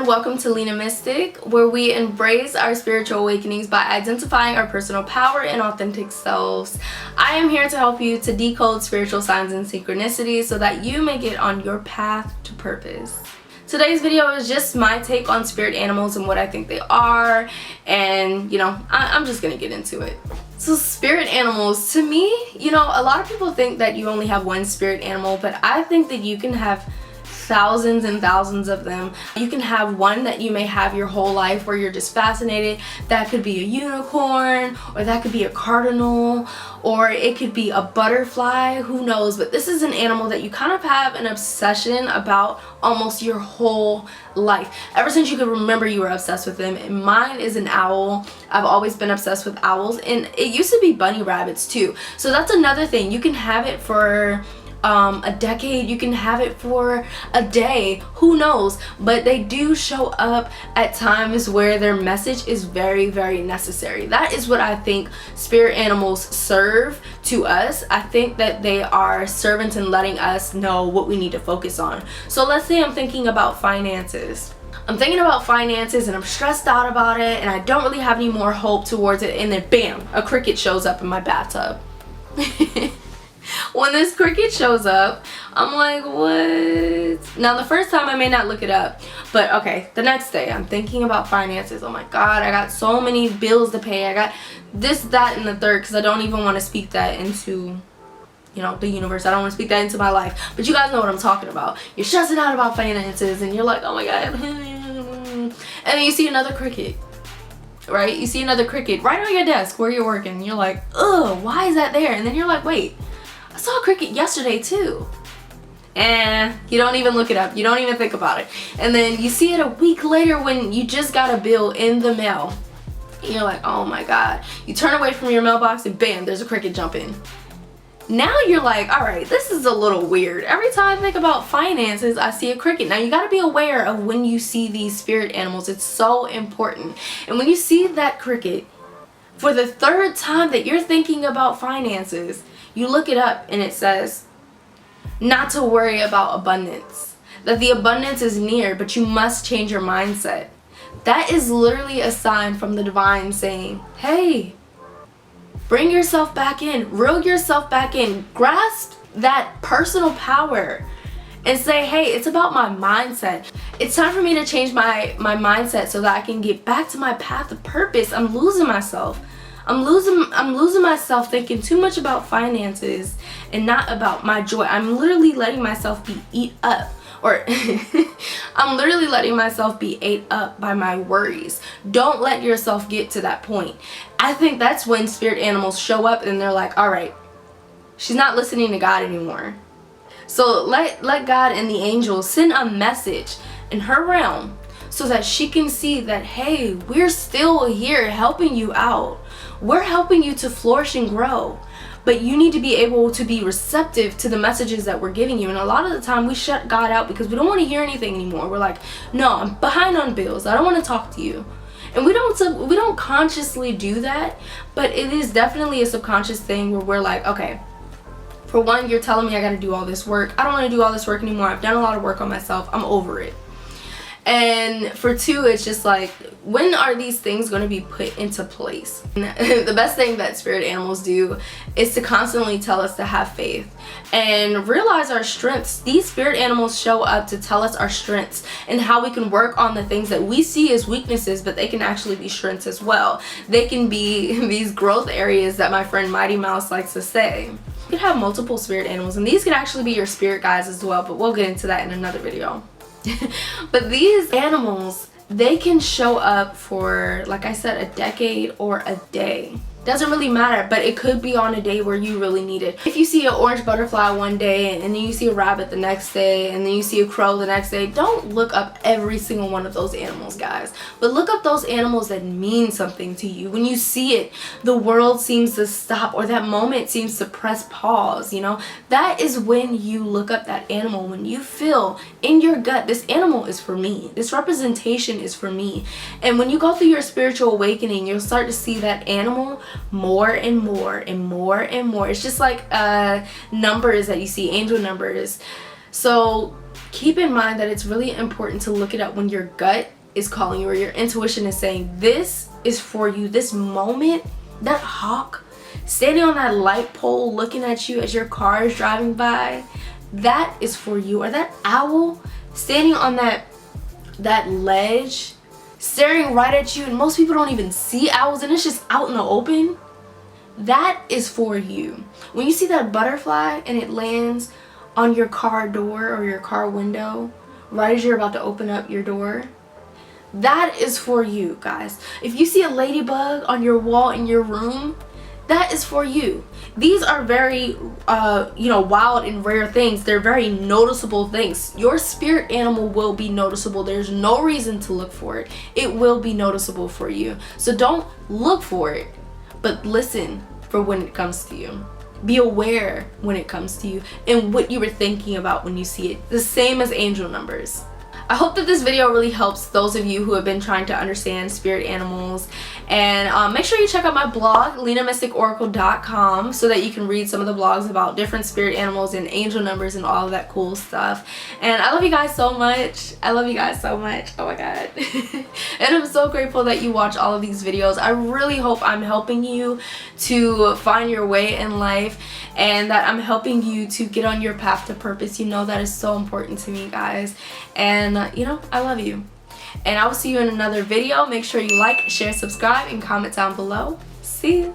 welcome to Lena Mystic, where we embrace our spiritual awakenings by identifying our personal power and authentic selves. I am here to help you to decode spiritual signs and synchronicities so that you may get on your path to purpose. Today's video is just my take on spirit animals and what I think they are, and I'm just gonna get into it. So spirit animals, to me, a lot of people think that you only have one spirit animal, but I think that you can have thousands and thousands of them. You can have one that you may have your whole life where you're just fascinated. That could be a unicorn, or that could be a cardinal, or it could be a butterfly, who knows. But this is an animal that you kind of have an obsession about almost your whole life. Ever since you could remember, you were obsessed with them. And mine is an owl. I've always been obsessed with owls, and it used to be bunny rabbits too. So that's another thing. You can have it for a decade, you can have it for a day, who knows, but they do show up at times where their message is very, very necessary. That is what I think spirit animals serve to us. I think that they are servants in letting us know what we need to focus on. So let's say I'm thinking about finances. I'm thinking about finances and I'm stressed out about it and I don't really have any more hope towards it, and then bam, a cricket shows up in my bathtub. When this cricket shows up, I'm like, what? Now, the first time I may not look it up, but okay, the next day I'm thinking about finances. Oh my God, I got so many bills to pay. I got this, that, and the third, because I don't even want to speak that into, the universe. I don't want to speak that into my life. But you guys know what I'm talking about. You're stressing out about finances and you're like, oh my God. And then you see another cricket. Right? You see another cricket right on your desk where you're working. And you're like, ugh, why is that there? And then you're like, wait, I saw a cricket yesterday too. And you don't even look it up. You don't even think about it. And then you see it a week later when you just got a bill in the mail. And you're like, oh my God. You turn away from your mailbox and bam, there's a cricket jump in. Now you're like, all right, this is a little weird. Every time I think about finances, I see a cricket. Now you got to be aware of when you see these spirit animals. It's so important. And when you see that cricket for the third time that you're thinking about finances, you look it up and it says not to worry about abundance, that the abundance is near, but you must change your mindset. That is literally a sign from the divine saying, hey, bring yourself back in, reel yourself back in, grasp that personal power and say, hey, it's about my mindset. It's time for me to change my mindset so that I can get back to my path of purpose. I'm losing myself. I'm losing myself thinking too much about finances and not about my joy. I'm literally letting myself be eat up. Or I'm literally letting myself be ate up by my worries. Don't let yourself get to that point. I think that's when spirit animals show up and they're like, all right, she's not listening to God anymore. So let God and the angels send a message in her realm so that she can see that, hey, we're still here helping you out. We're helping you to flourish and grow. But you need to be able to be receptive to the messages that we're giving you. And a lot of the time we shut God out because we don't want to hear anything anymore. We're like, no, I'm behind on bills. I don't want to talk to you. And we don't consciously do that, but it is definitely a subconscious thing where we're like, okay, for one, you're telling me I got to do all this work. I don't want to do all this work anymore. I've done a lot of work on myself. I'm over it. And for two, it's just like, when are these things going to be put into place? The best thing that spirit animals do is to constantly tell us to have faith and realize our strengths. These spirit animals show up to tell us our strengths and how we can work on the things that we see as weaknesses, but they can actually be strengths as well. They can be these growth areas that my friend Mighty Mouse likes to say. You could have multiple spirit animals, and these could actually be your spirit guides as well, but we'll get into that in another video. But these animals, they can show up for, like I said, a decade or a day. Doesn't really matter, but it could be on a day where you really need it. If you see an orange butterfly one day and then you see a rabbit the next day and then you see a crow the next day, don't look up every single one of those animals, guys. But look up those animals that mean something to you. When you see it, the world seems to stop, or that moment seems to press pause, That is when you look up that animal, when you feel in your gut, this animal is for me. This representation is for me. And when you go through your spiritual awakening, you'll start to see that animal more and more and more and more. It's just like numbers that you see, angel numbers. So keep in mind that it's really important to look it up when your gut is calling you, or your intuition is saying this is for you. This moment, that hawk standing on that light pole looking at you as your car is driving by, that is for you. Or that owl standing on that ledge staring right at you, and most people don't even see owls and it's just out in the open, that is for you. When you see that butterfly and it lands on your car door or your car window right as you're about to open up your door, that is for you, guys. If you see a ladybug on your wall in your room, that is for you. These are very wild and rare things. They're very noticeable things. Your spirit animal will be noticeable. There's no reason to look for it. It will be noticeable for you. So don't look for it, but listen for when it comes to you. Be aware when it comes to you and what you were thinking about when you see it. The same as angel numbers. I hope that this video really helps those of you who have been trying to understand spirit animals. And make sure you check out my blog, LenaMysticOracle.com, so that you can read some of the blogs about different spirit animals and angel numbers and all of that cool stuff. And I love you guys so much. I love you guys so much. Oh my god. And I'm so grateful that you watch all of these videos. I really hope I'm helping you to find your way in life, and that I'm helping you to get on your path to purpose. You know, that is so important to me, guys. And I love you. And I will see you in another video. Make sure you like, share, subscribe, and comment down below. See you.